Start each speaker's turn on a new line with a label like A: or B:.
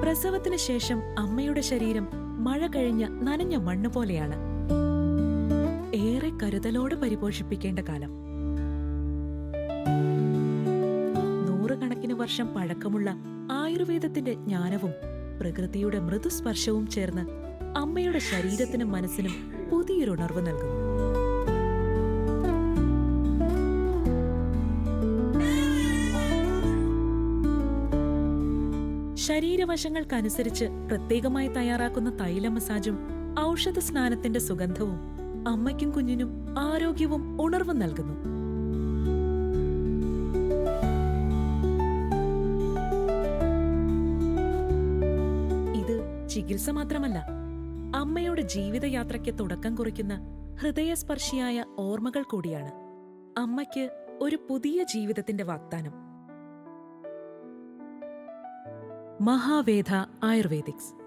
A: പ്രസവത്തിന് ശേഷം അമ്മയുടെ ശരീരം മഴ കഴിഞ്ഞ നനഞ്ഞ മണ്ണ് പോലെയാണ്. ഏറെ കരുതലോടെ പരിപോഷിപ്പിക്കേണ്ട കാലം. നൂറുകണക്കിന് വർഷം പഴക്കമുള്ള ആയുർവേദത്തിന്റെ ജ്ഞാനവും പ്രകൃതിയുടെ മൃദുസ്പർശവും ചേർന്ന് അമ്മയുടെ ശരീരത്തിനും മനസ്സിനും പുതിയൊരു ഉണർവ് നൽകുന്നു. ശരീരവശങ്ങൾക്കനുസരിച്ച് പ്രത്യേകമായി തയ്യാറാക്കുന്ന തൈല മസാജും ഔഷധ സ്നാനത്തിന്റെ സുഗന്ധവും അമ്മയ്ക്കും കുഞ്ഞിനും ആരോഗ്യവും ഉണർവും നൽകുന്നു. ഇത് ചികിത്സ മാത്രമല്ല, അമ്മയുടെ ജീവിതയാത്രയ്ക്ക് തുടക്കം കുറിക്കുന്ന ഹൃദയസ്പർശിയായ ഓർമ്മകൾ കൂടിയാണ്. അമ്മയ്ക്ക് ഒരു പുതിയ ജീവിതത്തിന്റെ വാഗ്ദാനം. മഹാവേദ ആയുർവേദിക്സ്.